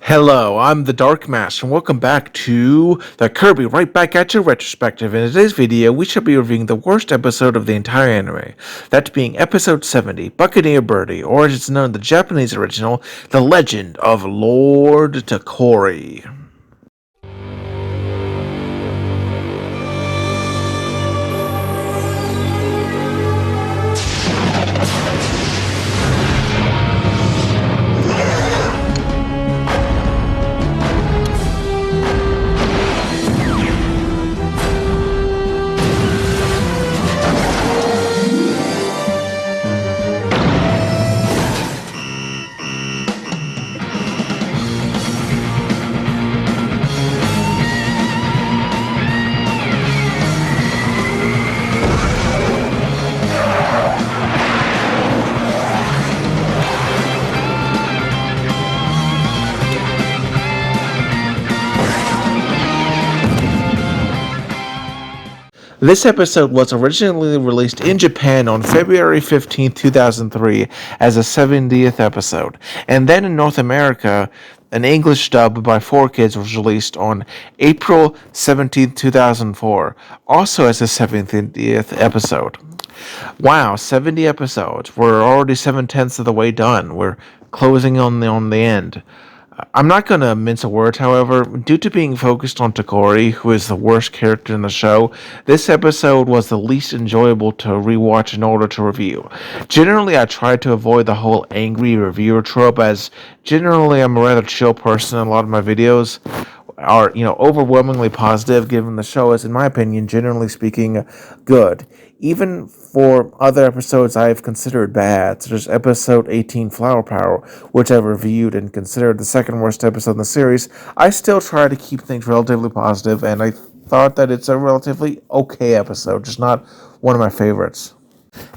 Hello, I'm the Dark Master, and welcome back to the Kirby Right Back at You Retrospective. In today's video, we shall be reviewing the worst episode of the entire anime, that being episode 70, Buccaneer Birdy, or as it's known in the Japanese original, The Legend of Lord Tokorri. This episode was originally released in Japan on February 15th, 2003 as a 70th episode, and then in North America, an English dub by 4Kids was released on April 17th, 2004, also as a 70th episode. Wow, 70 episodes. We're already 7/10 of the way done. We're closing on the end. I'm not going to mince words, however. Due to being focused on Tokorri, who is the worst character in the show, this episode was the least enjoyable to rewatch in order to review. Generally, I try to avoid the whole angry reviewer trope, as generally I'm a rather chill person in a lot of my videos are, overwhelmingly positive, given the show is, in my opinion, generally speaking, good. Even for other episodes I've considered bad, such as episode 18, Flower Power, which I've reviewed and considered the second worst episode in the series, I still try to keep things relatively positive, and I thought that it's a relatively okay episode, just not one of my favorites.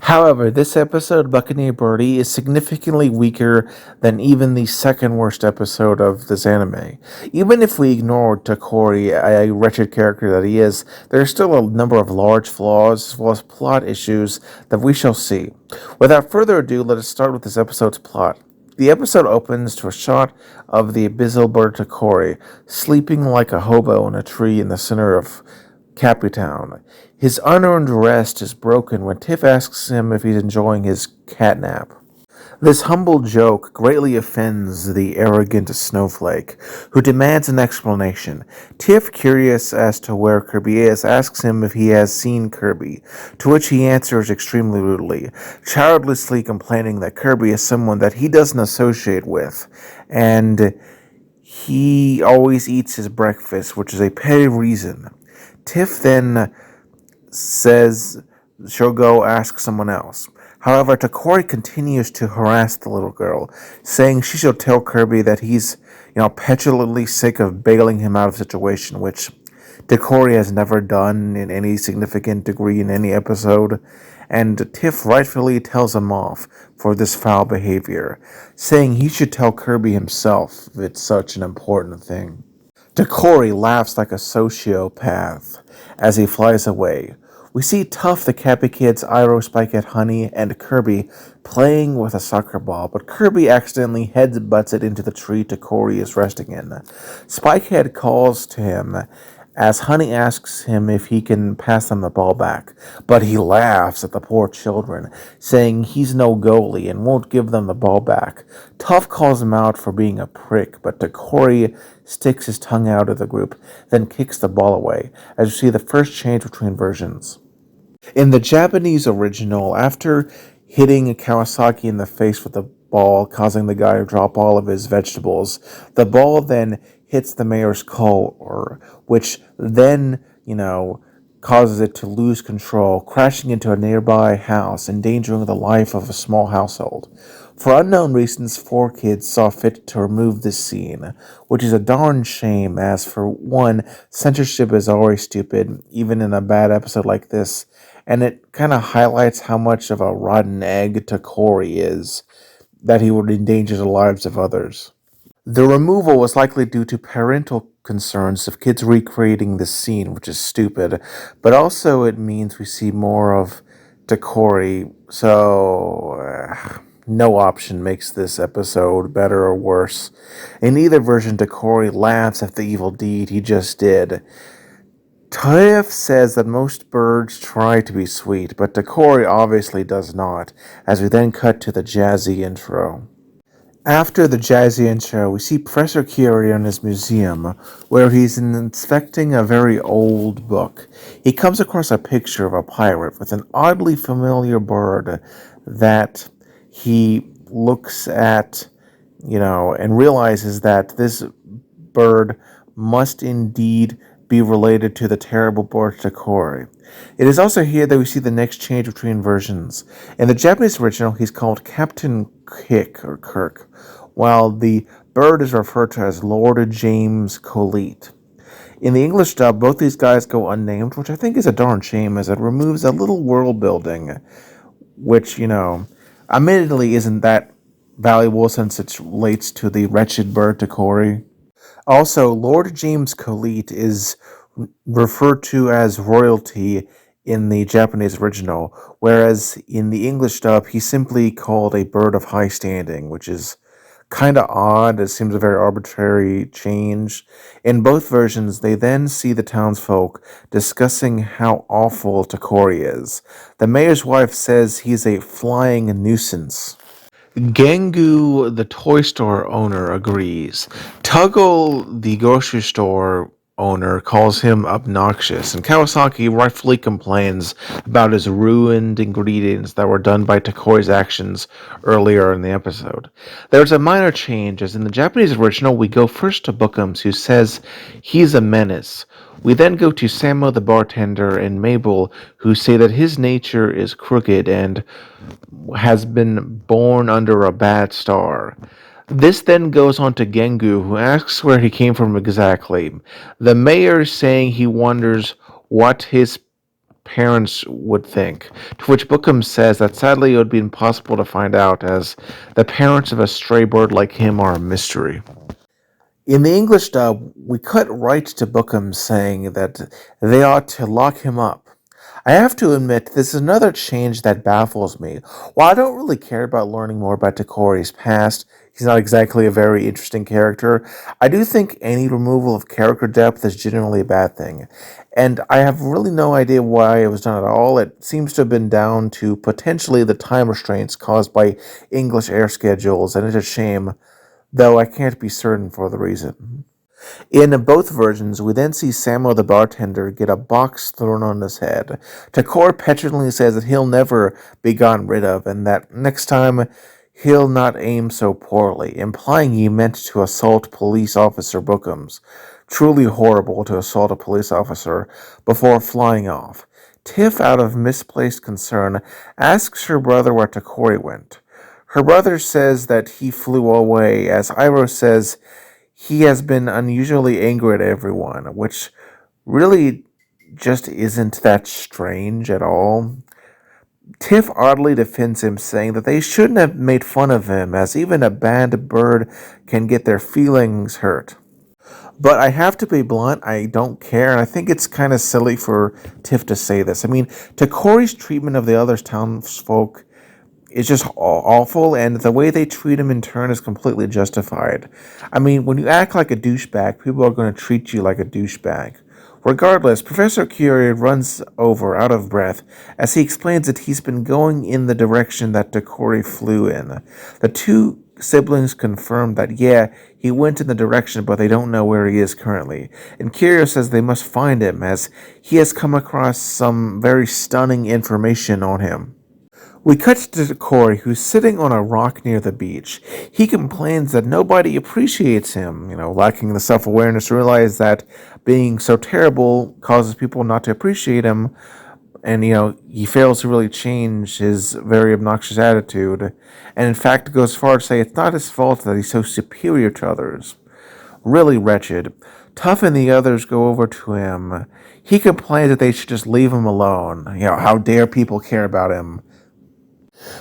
However, this episode, Buccaneer Birdy, is significantly weaker than even the second worst episode of this anime. Even if we ignore Tokorri, a wretched character that he is, there are still a number of large flaws as well as plot issues that we shall see. Without further ado, let us start with this episode's plot. The episode opens to a shot of the abyssal bird Tokorri, sleeping like a hobo in a tree in the center of Caputown. His unearned rest is broken when Tiff asks him if he's enjoying his catnap. This humble joke greatly offends the arrogant snowflake, who demands an explanation. Tiff, curious as to where Kirby is, asks him if he has seen Kirby, to which he answers extremely rudely, childishly complaining that Kirby is someone that he doesn't associate with, and he always eats his breakfast, which is a petty reason. Tiff then says she'll go ask someone else. However, Tokorri continues to harass the little girl, saying she shall tell Kirby that he's, petulantly sick of bailing him out of the situation, which Tokorri has never done in any significant degree in any episode, and Tiff rightfully tells him off for this foul behavior, saying he should tell Kirby himself if it's such an important thing. Tokorri laughs like a sociopath as he flies away. We see Tuff, the Cappy Kid's Spike at Honey, and Kirby playing with a soccer ball, but Kirby accidentally headbutts it into the tree Tokorri is resting in. Spikehead calls to him as Honey asks him if he can pass them the ball back, but he laughs at the poor children, saying he's no goalie and won't give them the ball back. Tuff calls him out for being a prick, but Tokorri sticks his tongue out at the group, then kicks the ball away, as you see the first change between versions. In the Japanese original, after hitting Kawasaki in the face with the ball, causing the guy to drop all of his vegetables, the ball then hits the mayor's car, which then, causes it to lose control, crashing into a nearby house, endangering the life of a small household. For unknown reasons, 4Kids saw fit to remove this scene, which is a darn shame, as for one, censorship is always stupid, even in a bad episode like this, and it kind of highlights how much of a rotten egg Tokorri is, that he would endanger the lives of others. The removal was likely due to parental concerns of kids recreating this scene, which is stupid, but also it means we see more of Tokorri, so No option makes this episode better or worse. In either version, Tokorri laughs at the evil deed he just did. Tuff says that most birds try to be sweet, but Tokorri obviously does not, as we then cut to the jazzy intro. After the jazzy intro, we see Professor Kirby in his museum, where he's inspecting a very old book. He comes across a picture of a pirate with an oddly familiar bird that he looks at, and realizes that this bird must indeed be related to the terrible bird Tokorri. It is also here that we see the next change between versions. In the Japanese original, he's called Captain Kirk, while the bird is referred to as Lord James Coleet. In the English dub, both these guys go unnamed, which I think is a darn shame, as it removes a little world building, which, admittedly isn't that valuable since it relates to the wretched bird Tokorri. Also, Lord James Coleet is referred to as royalty in the Japanese original, whereas in the English dub, he's simply called a bird of high standing, which is kind of odd. It seems a very arbitrary change. In both versions, they then see the townsfolk discussing how awful Tokorri is. The mayor's wife says he's a flying nuisance. Gengu, the toy store owner, agrees. Tuggle, the grocery store owner, calls him obnoxious, and Kawasaki rightfully complains about his ruined ingredients that were done by Tokorri's actions earlier in the episode. There's a minor change, as in the Japanese original, we go first to Bookums, who says he's a menace. We then go to Samo the bartender and Mabel, who say that his nature is crooked and has been born under a bad star. This then goes on to Gengu, who asks where he came from exactly. The mayor is saying he wonders what his parents would think, to which Bookham says that sadly it would be impossible to find out, as the parents of a stray bird like him are a mystery. In the English dub, we cut right to Bookham saying that they ought to lock him up. I have to admit, this is another change that baffles me. While I don't really care about learning more about Tokorri's past, he's not exactly a very interesting character, I do think any removal of character depth is generally a bad thing. And I have really no idea why it was done at all. It seems to have been down to potentially the time restraints caused by English air schedules, and it's a shame, though I can't be certain for the reason. In both versions, we then see Samo the bartender get a box thrown on his head. Tokorri petulantly says that he'll never be gotten rid of, and that next time he'll not aim so poorly, implying he meant to assault police officer Bookums. Truly horrible to assault a police officer before flying off. Tiff, out of misplaced concern, asks her brother where Tokorri went. Her brother says that he flew away, as Iroh says he has been unusually angry at everyone, which really just isn't that strange at all. Tiff oddly defends him, saying that they shouldn't have made fun of him, as even a bad bird can get their feelings hurt. But I have to be blunt, I don't care, and I think it's kind of silly for Tiff to say this. I mean, Tokorri's treatment of the other townsfolk is just awful, and the way they treat him in turn is completely justified. I mean, when you act like a douchebag, people are going to treat you like a douchebag. Regardless, Professor Curie runs over, out of breath, as he explains that he's been going in the direction that Tokorri flew in. The two siblings confirm that, yeah, he went in the direction, but they don't know where he is currently. And Curie says they must find him, as he has come across some very stunning information on him. We cut to Tokorri, who's sitting on a rock near the beach. He complains that nobody appreciates him, lacking the self-awareness to realize that being so terrible causes people not to appreciate him, and, he fails to really change his very obnoxious attitude, and in fact goes far to say it's not his fault that he's so superior to others. Really wretched. Tuff and the others go over to him. He complains that they should just leave him alone. How dare people care about him?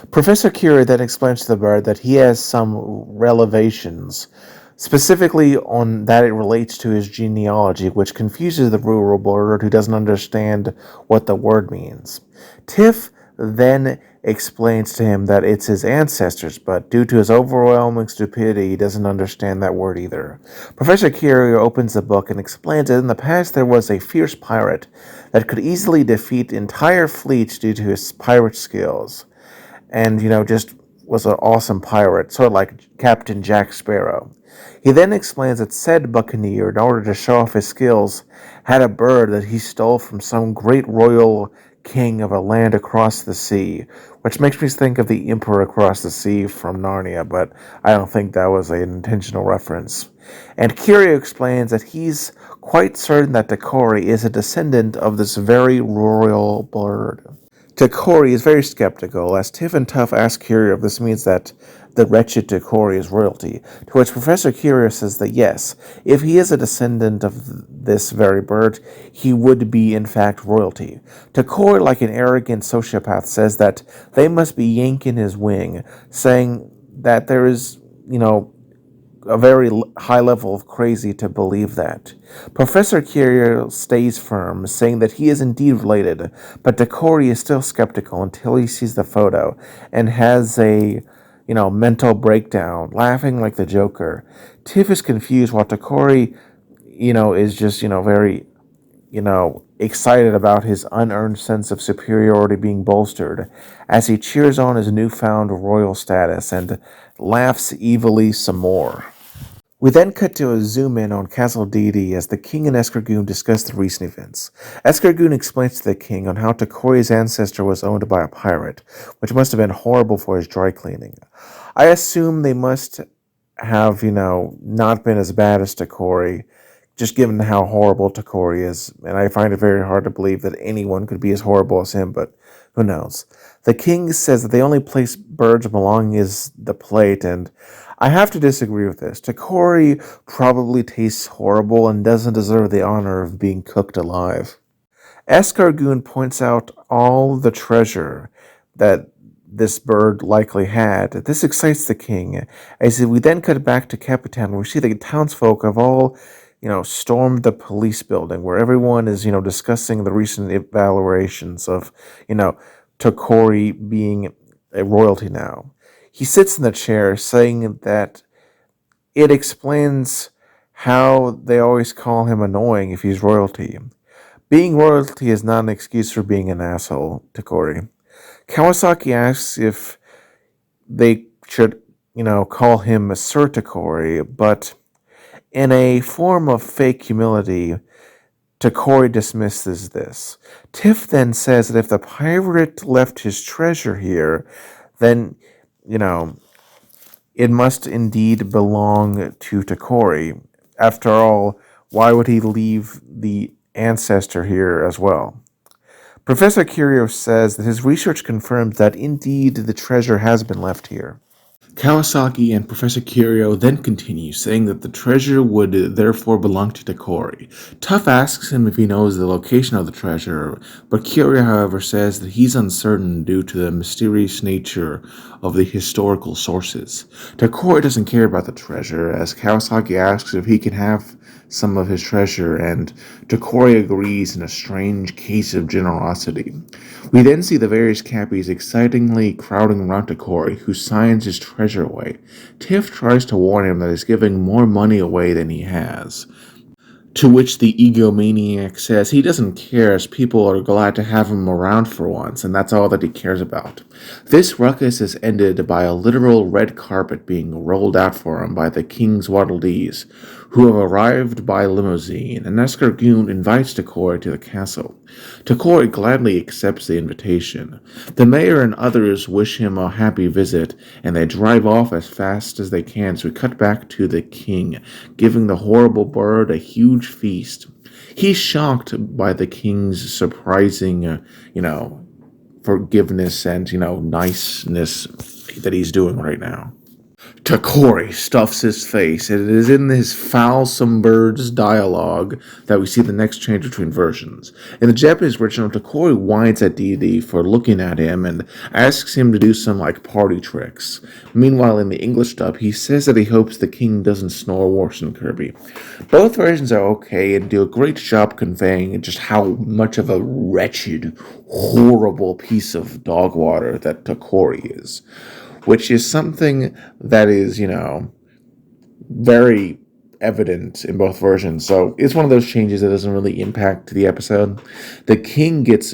Professor Curie then explains to the bird that he has some revelations, specifically on that it relates to his genealogy, which confuses the rural bird who doesn't understand what the word means. Tiff then explains to him that it's his ancestors, but due to his overwhelming stupidity, he doesn't understand that word either. Professor Curio opens the book and explains that in the past there was a fierce pirate that could easily defeat entire fleets due to his pirate skills, and, just was an awesome pirate, sort of like Captain Jack Sparrow. He then explains that said Buccaneer, in order to show off his skills, had a bird that he stole from some great royal king of a land across the sea, which makes me think of the Emperor Across the Sea from Narnia, but I don't think that was an intentional reference. And Curio explains that he's quite certain that Tokorri is a descendant of this very royal bird. Tokorri is very skeptical, as Tiff and Tuff ask Curio if this means that the wretched Tokorri is royalty, to which Professor Curio says that yes, if he is a descendant of this very bird, he would be in fact royalty. Tokorri, like an arrogant sociopath, says that they must be yanking his wing, saying that there is, a very high level of crazy to believe that. Professor Curio stays firm, saying that he is indeed related, but Tokorri is still skeptical until he sees the photo and has a, mental breakdown, laughing like the Joker. Tiff is confused while Tokorri, is just, very, excited about his unearned sense of superiority being bolstered as he cheers on his newfound royal status and laughs evilly some more. We then cut to a zoom in on Castle Deity as the king and Escargoon discuss the recent events. Escargoon explains to the king on how Tokorri's ancestor was owned by a pirate, which must have been horrible for his dry cleaning. I assume they must have, not been as bad as Tokorri, just given how horrible Tokorri is, and I find it very hard to believe that anyone could be as horrible as him, but who knows. The king says that the only place birds belong is the plate, and I have to disagree with this. Tokorri probably tastes horrible and doesn't deserve the honor of being cooked alive. Escargoon points out all the treasure that this bird likely had. This excites the king, as we then cut back to Capitan, where we see the townsfolk have all, stormed the police building, where everyone is, discussing the recent evaluations of, Tokorri being a royalty now. He sits in the chair, saying that it explains how they always call him annoying if he's royalty. Being royalty is not an excuse for being an asshole, Tokorri. Kawasaki asks if they should, call him Sir Tokorri, but in a form of fake humility, Tokorri dismisses this. Tiff then says that if the pirate left his treasure here, then, it must indeed belong to Tokorri. After all, why would he leave the ancestor here as well? Professor Curio says that his research confirms that indeed the treasure has been left here. Kawasaki and Professor Curio then continue, saying that the treasure would therefore belong to Tokorri. Tuff asks him if he knows the location of the treasure, but Curio, however, says that he's uncertain due to the mysterious nature of the historical sources. Tokorri doesn't care about the treasure, as Kawasaki asks if he can have some of his treasure, and Tokorri agrees in a strange case of generosity. We then see the various Cappies excitingly crowding around Tokorri, who signs his treasure away. Tiff tries to warn him that he's giving more money away than he has, to which the egomaniac says he doesn't care, as people are glad to have him around for once, and that's all that he cares about. This ruckus is ended by a literal red carpet being rolled out for him by the king's waddle-dees, who have arrived by limousine, and Escargoon invites Tokorri to the castle. Tokorri gladly accepts the invitation. The mayor and others wish him a happy visit, and they drive off as fast as they can, so we cut back to the king, giving the horrible bird a huge feast. He's shocked by the king's surprising, forgiveness and, niceness that he's doing right now. Tokorri stuffs his face. It is in his foulsome birds dialogue that we see the next change between versions. In the Japanese original, Tokorri whines at Dee for looking at him and asks him to do some party tricks. Meanwhile, in the English dub, he says that he hopes the king doesn't snore worse than Kirby. Both versions are okay and do a great job conveying just how much of a wretched, horrible piece of dog water that Tokorri is. Which is something that is, very evident in both versions. So it's one of those changes that doesn't really impact the episode. The king gets,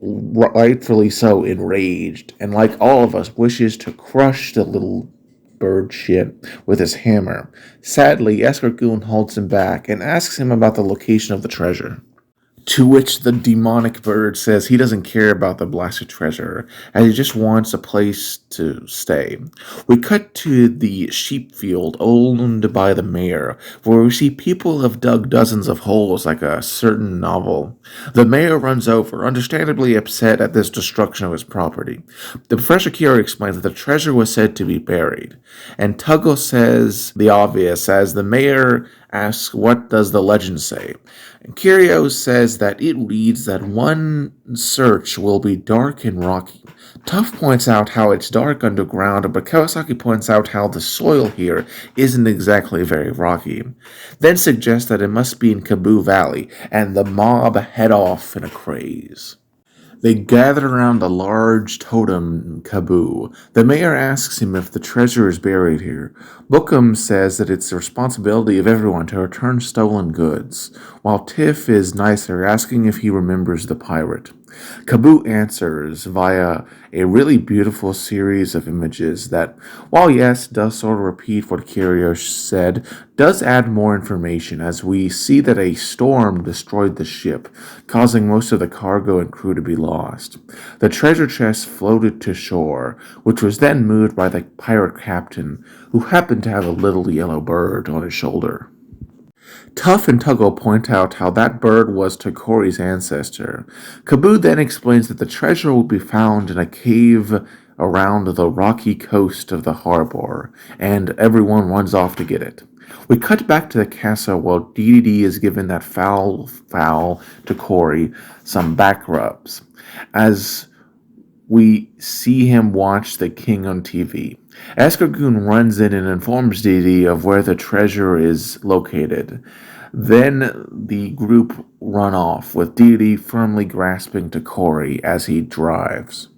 rightfully so enraged, and like all of us, wishes to crush the little bird shit with his hammer. Sadly, Escargoon holds him back and asks him about the location of the treasure. To which the demonic bird says he doesn't care about the blasted treasure, as he just wants a place to stay. We cut to the sheep field owned by the mayor, where we see people have dug dozens of holes like a certain novel. The mayor runs over, understandably upset at this destruction of his property. The Professor Kira explains that the treasure was said to be buried, and Tuggle says the obvious, as the mayor asks, "What does the legend say?" And Kirio says that it reads that one search will be dark and rocky. Tuff points out how it's dark underground, but Kawasaki points out how the soil here isn't exactly very rocky. Then suggests that it must be in Kaboo Valley, and the mob head off in a craze. They gather around a large totem Kaboo. The mayor asks him if the treasure is buried here. Bookham says that it's the responsibility of everyone to return stolen goods, while Tiff is nicer, asking if he remembers the pirate. Kaboo answers via a really beautiful series of images that, while yes, does sort of repeat what Kirio said, does add more information as we see that a storm destroyed the ship, causing most of the cargo and crew to be lost. The treasure chest floated to shore, which was then moved by the pirate captain, who happened to have a little yellow bird on his shoulder. Tuff and Tuggle point out how that bird was Tokorri's ancestor. Kaboo then explains that the treasure will be found in a cave around the rocky coast of the harbor, and everyone runs off to get it. We cut back to the castle while DDD is given that foul Tokorri some back rubs, as we see him watch the king on TV. Escargoon runs in and informs Dee of where the treasure is located. Then the group run off, with Dee firmly grasping Tokorri as he drives.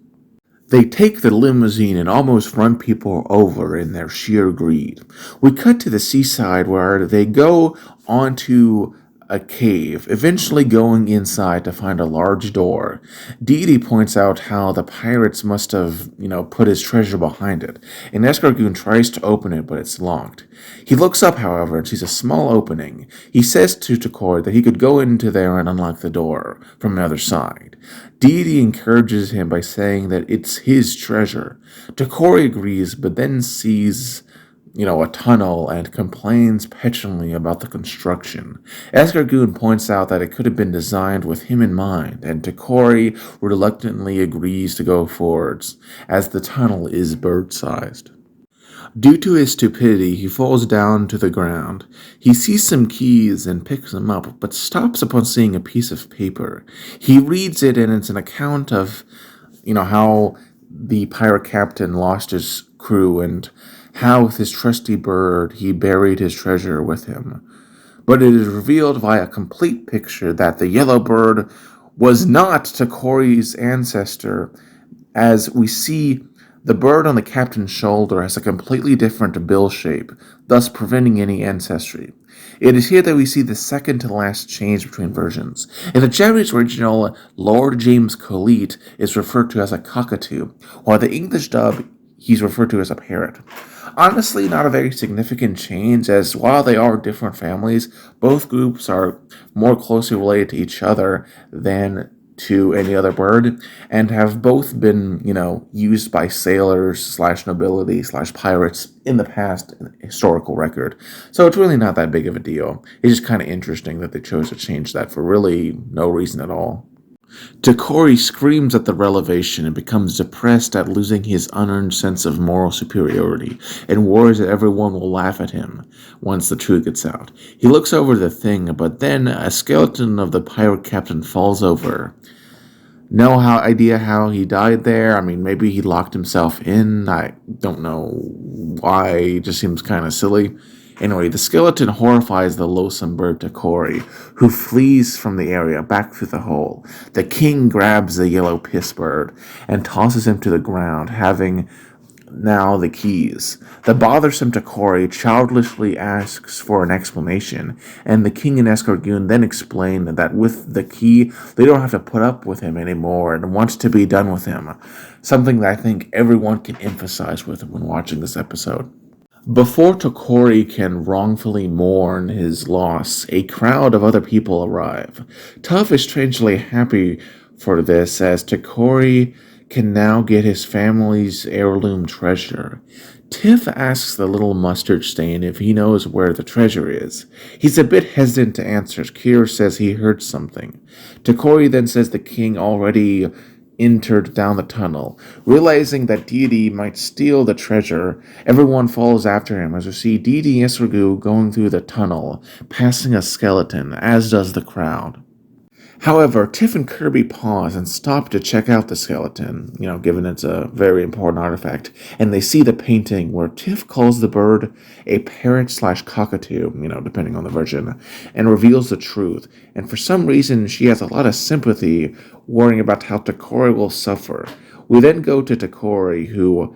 They take the limousine and almost run people over in their sheer greed. We cut to the seaside where they go onto a cave, eventually going inside to find a large door. Dee points out how the pirates must have, put his treasure behind it, and Escargoon tries to open it, but it's locked. He looks up, however, and sees a small opening. He says to Tokorri that he could go into there and unlock the door from the other side. Dee encourages him by saying that it's his treasure. Tokorri agrees, but then sees a tunnel and complains petulantly about the construction. Escargoon points out that it could have been designed with him in mind, and Tokorri reluctantly agrees to go forwards, as the tunnel is bird-sized. Due to his stupidity, he falls down to the ground. He sees some keys and picks them up, but stops upon seeing a piece of paper. He reads it, and it's an account of, how the pirate captain lost his crew and how with his trusty bird he buried his treasure with him. But it is revealed via a complete picture that the yellow bird was not Tokorri's ancestor, as we see the bird on the captain's shoulder has a completely different bill shape, thus preventing any ancestry. It is here that we see the second to last change between versions. In the Japanese original, Lord James Colette is referred to as a cockatoo, while the English dub, he's referred to as a parrot. Honestly, not a very significant change, as while they are different families, both groups are more closely related to each other than to any other bird, and have both been, used by sailors / nobility / pirates in the past historical record. So it's really not that big of a deal. It's just kind of interesting that they chose to change that for really no reason at all. Tokorri screams at the revelation and becomes depressed at losing his unearned sense of moral superiority and worries that everyone will laugh at him once the truth gets out. He looks over the thing, but then a skeleton of the pirate captain falls over. No idea how he died there. I mean, maybe he locked himself in. I don't know why. It just seems kind of silly. Anyway, the skeleton horrifies the loathsome bird Tokorri, who flees from the area back through the hole. The king grabs the yellow piss bird and tosses him to the ground, having now the keys. The bothersome Tokorri childishly asks for an explanation, and the king and Escargoon then explain that with the key, they don't have to put up with him anymore and want to be done with him. Something that I think everyone can emphasize with when watching this episode. Before Tokorri can wrongfully mourn his loss, a crowd of other people arrive. Tuff is strangely happy for this, as Tokorri can now get his family's heirloom treasure. Tiff asks the little mustard stain if he knows where the treasure is. He's a bit hesitant to answer. Kier says he heard something. Tokorri then says the king already entered down the tunnel. Realizing that Deity might steal the treasure, everyone follows after him as we see Deity and Escargu going through the tunnel, passing a skeleton, as does the crowd. However, Tiff and Kirby pause and stop to check out the skeleton, given it's a very important artifact, and they see the painting where Tiff calls the bird a parrot/cockatoo, depending on the version, and reveals the truth. And for some reason, she has a lot of sympathy, worrying about how Tokorri will suffer. We then go to Tokorri, who,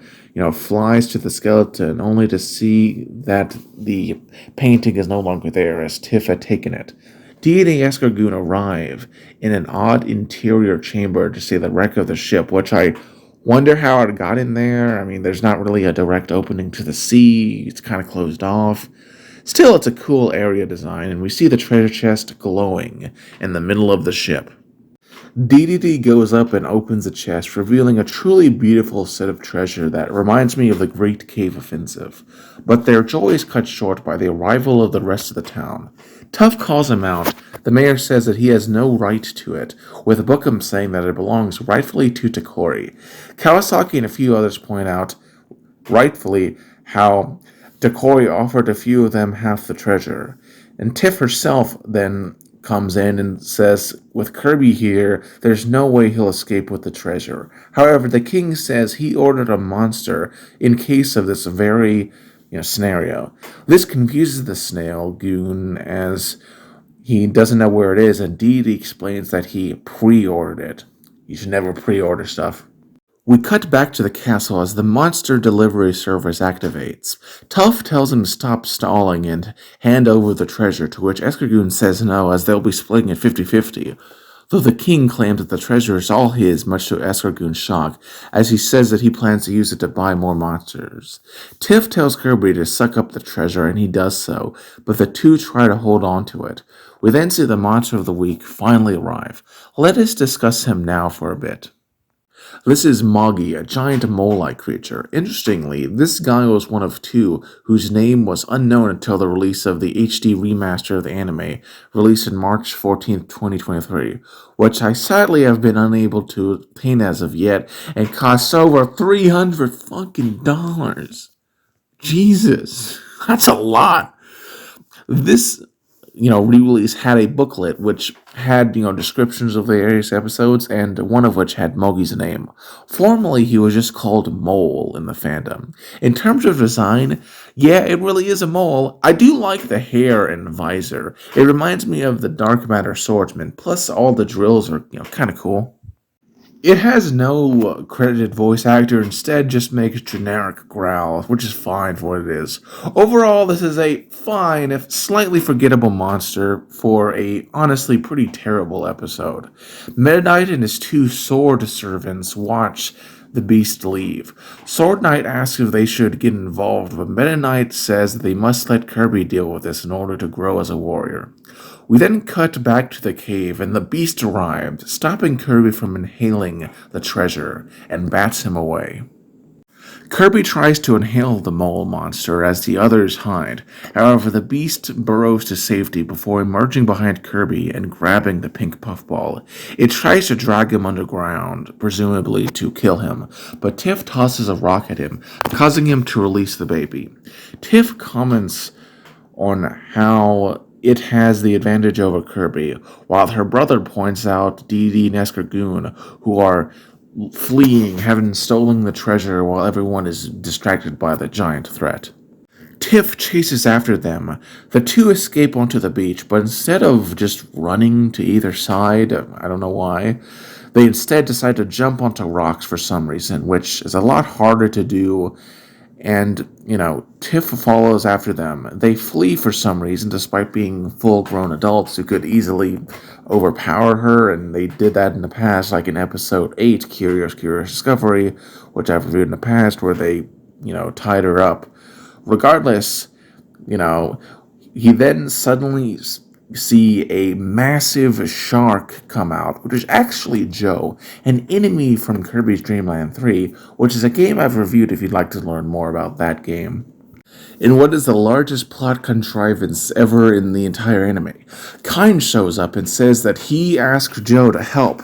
flies to the skeleton, only to see that the painting is no longer there, as Tiff had taken it. Deity and Escargoon arrive in an odd interior chamber to see the wreck of the ship, which I wonder how it got in there. I mean, there's not really a direct opening to the sea. It's kind of closed off. Still, it's a cool area design, and we see the treasure chest glowing in the middle of the ship. DDD goes up and opens the chest, revealing a truly beautiful set of treasure that reminds me of the Great Cave Offensive. But their joy is cut short by the arrival of the rest of the town. Tuff calls him out. The mayor says that he has no right to it, with Bookham saying that it belongs rightfully to Tokorri. Kawasaki and a few others point out, rightfully, how Tokorri offered a few of them half the treasure. And Tiff herself then comes in and says, with Kirby here, there's no way he'll escape with the treasure. However, the king says he ordered a monster in case of this very scenario. This confuses the snail goon, as he doesn't know where it is, and Deity explains that he pre-ordered it. You should never pre-order stuff. We cut back to the castle as the monster delivery service activates. Tuff tells him to stop stalling and hand over the treasure, to which Escargoon says no, as they'll be splitting it 50-50. Though the king claims that the treasure is all his, much to Escargoon's shock, as he says that he plans to use it to buy more monsters. Tiff tells Kirby to suck up the treasure, and he does so, but the two try to hold on to it. We then see the monster of the week finally arrive. Let us discuss him now for a bit. This is Moggy, a giant mole-like creature. Interestingly, this guy was one of two whose name was unknown until the release of the HD remaster of the anime, released on March 14th, 2023, which I sadly have been unable to obtain as of yet, and costs over $300 fucking dollars. Jesus, that's a lot. This re-release had a booklet which had, descriptions of the various episodes, and one of which had Moggy's name. Formerly, he was just called Mole in the fandom. In terms of design, yeah, it really is a mole. I do like the hair and visor. It reminds me of the Dark Matter Swordsman, plus all the drills are, kind of cool. It has no credited voice actor, instead just makes generic growls, which is fine for what it is. Overall, this is a fine, if slightly forgettable monster for a honestly pretty terrible episode. Meta Knight and his two sword servants watch the beast leave. Sword Knight asks if they should get involved, but Meta Knight says that they must let Kirby deal with this in order to grow as a warrior. We then cut back to the cave, and the beast arrived, stopping Kirby from inhaling the treasure, and bats him away. Kirby tries to inhale the mole monster as the others hide. However, the beast burrows to safety before emerging behind Kirby and grabbing the pink puffball. It tries to drag him underground, presumably to kill him, but Tiff tosses a rock at him, causing him to release the baby. Tiff comments on how it has the advantage over Kirby, while her brother points out Dee Dee and Escargoon, who are fleeing, having stolen the treasure while everyone is distracted by the giant threat. Tiff chases after them. The two escape onto the beach, but instead of just running to either side, I don't know why, they instead decide to jump onto rocks for some reason, which is a lot harder to do. And, Tiff follows after them. They flee for some reason, despite being full-grown adults who could easily overpower her, and they did that in the past, like in episode 8, Curious Discovery, which I've reviewed in the past, where they, tied her up. Regardless, he then suddenly see a massive shark come out, which is actually Joe, an enemy from Kirby's Dream Land 3, which is a game I've reviewed if you'd like to learn more about that game. In what is the largest plot contrivance ever in the entire anime, Kind shows up and says that he asked Joe to help,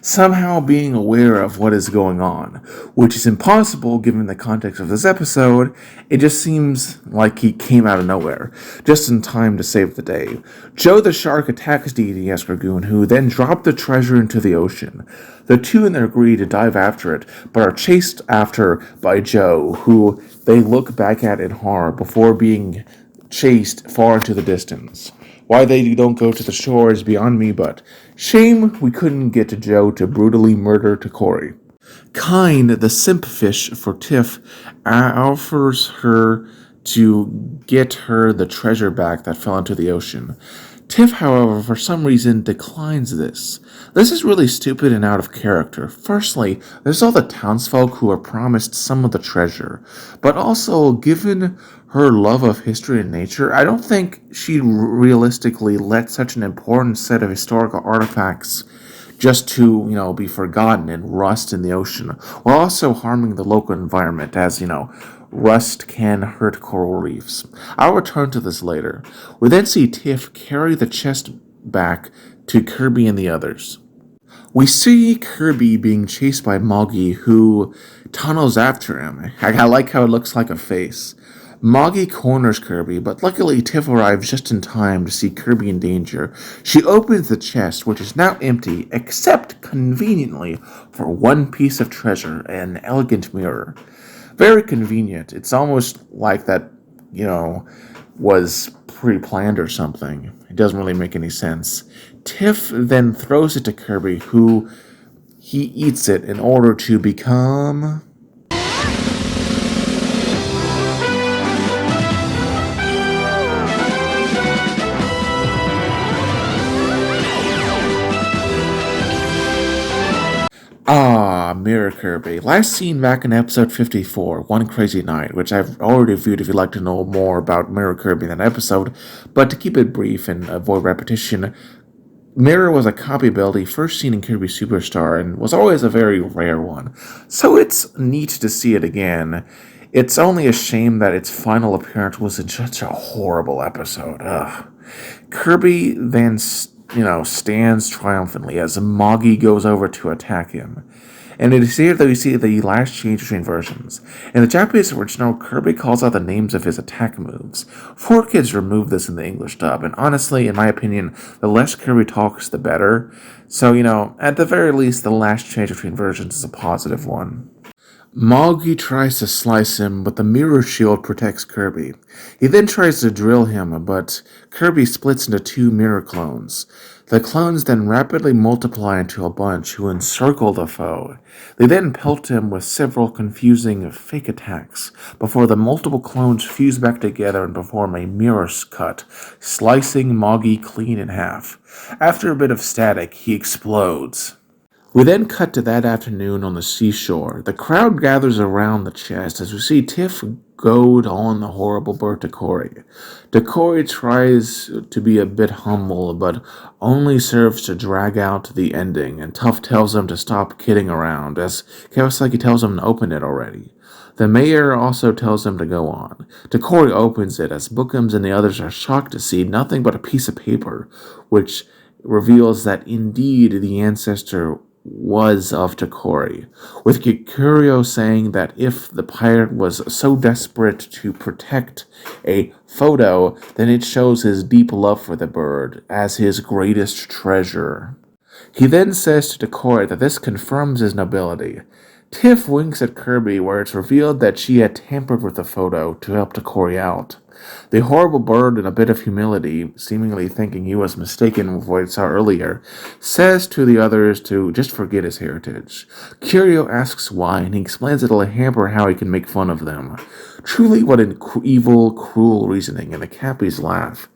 somehow being aware of what is going on, which is impossible given the context of this episode. It just seems like he came out of nowhere, just in time to save the day. Joe the shark attacks Dee Dee Escargoon, who then drop the treasure into the ocean. The two in their greed to dive after it, but are chased after by Joe, who they look back at in horror before being chased far into the distance. Why they don't go to the shore is beyond me, but shame we couldn't get to Joe to brutally murder Tokorri. Kind, the simp fish for Tiff, offers her to get her the treasure back that fell into the ocean. Tiff, however, for some reason declines this. This is really stupid and out of character. Firstly, there's all the townsfolk who are promised some of the treasure, but also, given her love of history and nature, I don't think she'd realistically let such an important set of historical artifacts just to, be forgotten and rust in the ocean, while also harming the local environment, as, rust can hurt coral reefs. I'll return to this later. We then see Tiff carry the chest back to Kirby and the others. We see Kirby being chased by Moggy, who tunnels after him. I like how it looks like a face. Moggy corners Kirby, but luckily Tiff arrives just in time to see Kirby in danger. She opens the chest, which is now empty, except conveniently for one piece of treasure, an elegant mirror. Very convenient. It's almost like that, was pre-planned or something. It doesn't really make any sense. Tiff then throws it to Kirby, who he eats it in order to become... Mirror Kirby. Last seen back in episode 54, One Crazy Night, which I've already reviewed if you'd like to know more about Mirror Kirby in that episode, but to keep it brief and avoid repetition, Mirror was a copy ability first seen in Kirby Superstar and was always a very rare one, so it's neat to see it again. It's only a shame that its final appearance was in such a horrible episode. Ugh. Kirby then stands triumphantly as Moggy goes over to attack him. And it is here that we see the last change between versions. In the Japanese original, Kirby calls out the names of his attack moves. 4Kids removed this in the English dub, and honestly, in my opinion, the less Kirby talks, the better. So, at the very least, the last change between versions is a positive one. Moggy tries to slice him, but the mirror shield protects Kirby. He then tries to drill him, but Kirby splits into two mirror clones. The clones then rapidly multiply into a bunch who encircle the foe. They then pelt him with several confusing fake attacks, before the multiple clones fuse back together and perform a mirror cut, slicing Moggy clean in half. After a bit of static, he explodes. We then cut to that afternoon on the seashore. The crowd gathers around the chest as we see Tiff goad on the horrible bird Tokorri. Tokorri tries to be a bit humble, but only serves to drag out the ending, and Tuff tells him to stop kidding around, as Kawasaki tells him to open it already. The mayor also tells him to go on. Tokorri opens it as Bookums and the others are shocked to see nothing but a piece of paper, which reveals that indeed the ancestor was of Tokorri, with Kikurio saying that if the pirate was so desperate to protect a photo, then it shows his deep love for the bird as his greatest treasure. He then says to Tokorri that this confirms his nobility. Tiff winks at Kirby, where it's revealed that she had tampered with the photo to help Tokorri out. The horrible bird, in a bit of humility, seemingly thinking he was mistaken with what he saw earlier, says to the others to just forget his heritage. Curio asks why, and he explains it'll hamper how he can make fun of them. Truly, what an evil, cruel reasoning, and the Cappies laugh.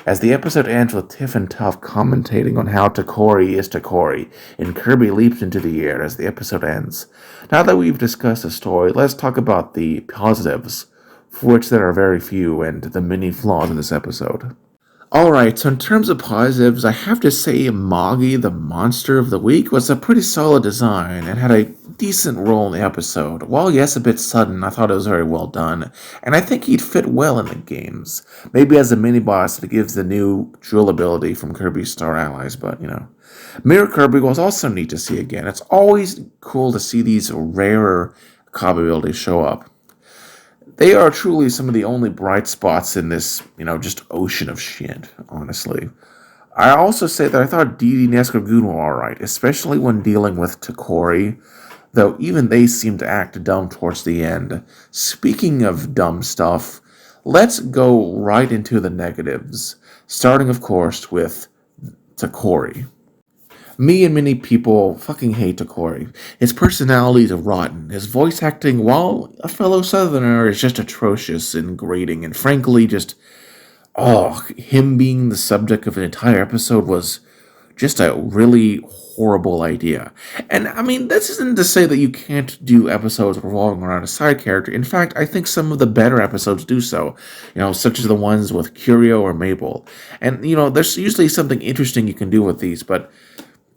As the episode ends with Tiff and Tuff commentating on how Tokorri is Tokorri, and Kirby leaps into the air as the episode ends. Now that we've discussed the story, let's talk about the positives, for which there are very few, and the many flaws in this episode. Alright, so in terms of positives, I have to say Moggy, the monster of the week, was a pretty solid design and had a decent role in the episode. While yes, a bit sudden, I thought it was very well done, and I think he'd fit well in the games. Maybe as a mini-boss that gives the new drill ability from Kirby's Star Allies, but Mirror Kirby was also neat to see again. It's always cool to see these rarer copy abilities show up. They are truly some of the only bright spots in this, just ocean of shit, honestly. I also say that I thought Dee Dee and Escargoon were alright, especially when dealing with Tokorri, though even they seem to act dumb towards the end. Speaking of dumb stuff, let's go right into the negatives, starting, of course, with Tokorri. Me and many people fucking hate Tokorri. His personality is rotten. His voice acting, while a fellow Southerner, is just atrocious and grating. And frankly, him being the subject of an entire episode was just a really horrible idea. And I mean, this isn't to say that you can't do episodes revolving around a side character. In fact, I think some of the better episodes do so, such as the ones with Curio or Mabel. And, there's usually something interesting you can do with these, but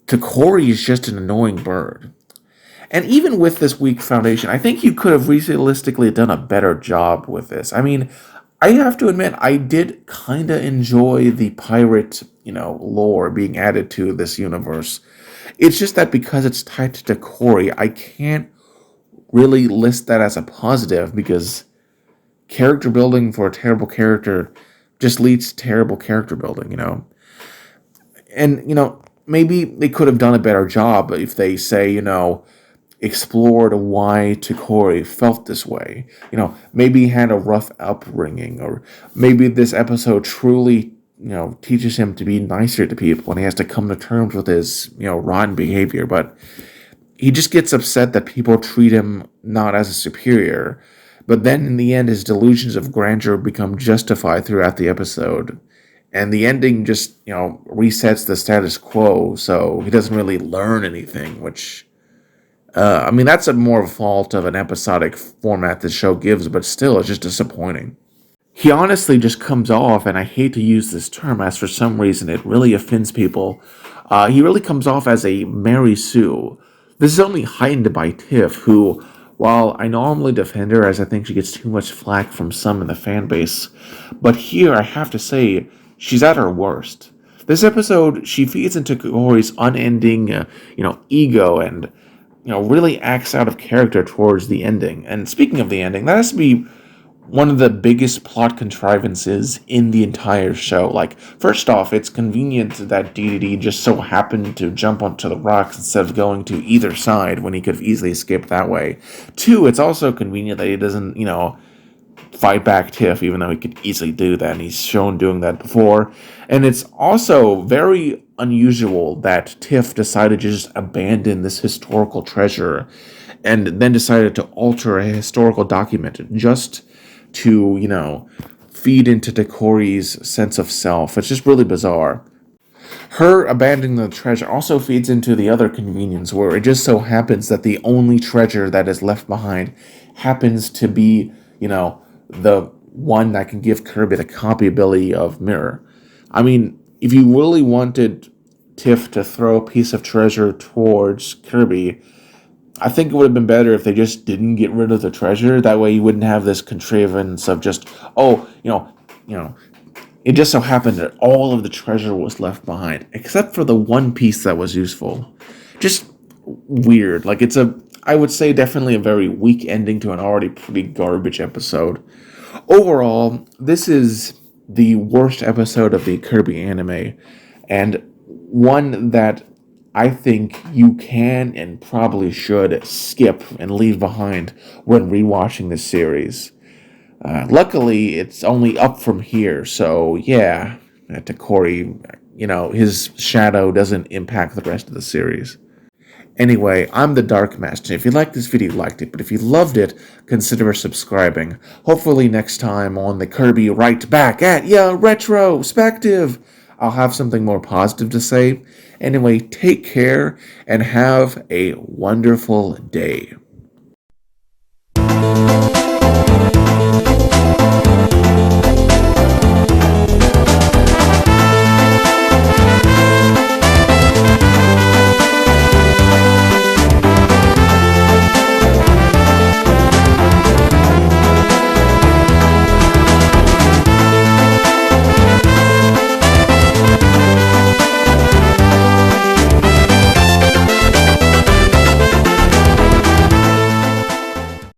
Tokorri is just an annoying bird. And even with this weak foundation, I think you could have realistically done a better job with this. I mean, I have to admit, I did kind of enjoy the pirate, lore being added to this universe. It's just that because it's tied to Tokorri, I can't really list that as a positive because character building for a terrible character just leads to terrible character building, And, maybe they could have done a better job if they say, explored why Tokorri felt this way. Maybe he had a rough upbringing, or maybe this episode truly, teaches him to be nicer to people and he has to come to terms with his, rotten behavior. But he just gets upset that people treat him not as a superior. But then in the end, his delusions of grandeur become justified throughout the episode. And the ending just, resets the status quo, so he doesn't really learn anything, which, that's a more fault of an episodic format the show gives, but still, it's just disappointing. He honestly just comes off, and I hate to use this term, as for some reason it really offends people, he really comes off as a Mary Sue. This is only heightened by Tiff, who, while I normally defend her as I think she gets too much flack from some in the fan base, but here I have to say, she's at her worst. This episode, she feeds into Tokorri's unending, ego and, really acts out of character towards the ending. And speaking of the ending, that has to be one of the biggest plot contrivances in the entire show. Like, first off, it's convenient that DDD just so happened to jump onto the rocks instead of going to either side when he could have easily escaped that way. Two, it's also convenient that he doesn't, fight back Tiff, even though he could easily do that, and he's shown doing that before. And it's also very unusual that Tiff decided to just abandon this historical treasure and then decided to alter a historical document just to, feed into Tokorri's sense of self. It's just really bizarre. Her abandoning the treasure also feeds into the other convenience, where it just so happens that the only treasure that is left behind happens to be, the one that can give Kirby the copy ability of Mirror. I mean, if you really wanted Tiff to throw a piece of treasure towards Kirby, I think it would have been better if they just didn't get rid of the treasure. That way you wouldn't have this contrivance of just, oh, it just so happened that all of the treasure was left behind, except for the one piece that was useful. Just weird. Like, I would say, definitely a very weak ending to an already pretty garbage episode. Overall, this is the worst episode of the Kirby anime, and one that I think you can and probably should skip and leave behind when rewatching this series. Luckily, it's only up from here, so yeah, Tokorri, his shadow doesn't impact the rest of the series. Anyway, I'm the Dark Master. If you liked this video, you liked it, but if you loved it, consider subscribing. Hopefully next time on the Kirby Right Back at ya Retrospective, I'll have something more positive to say. Anyway, take care and have a wonderful day.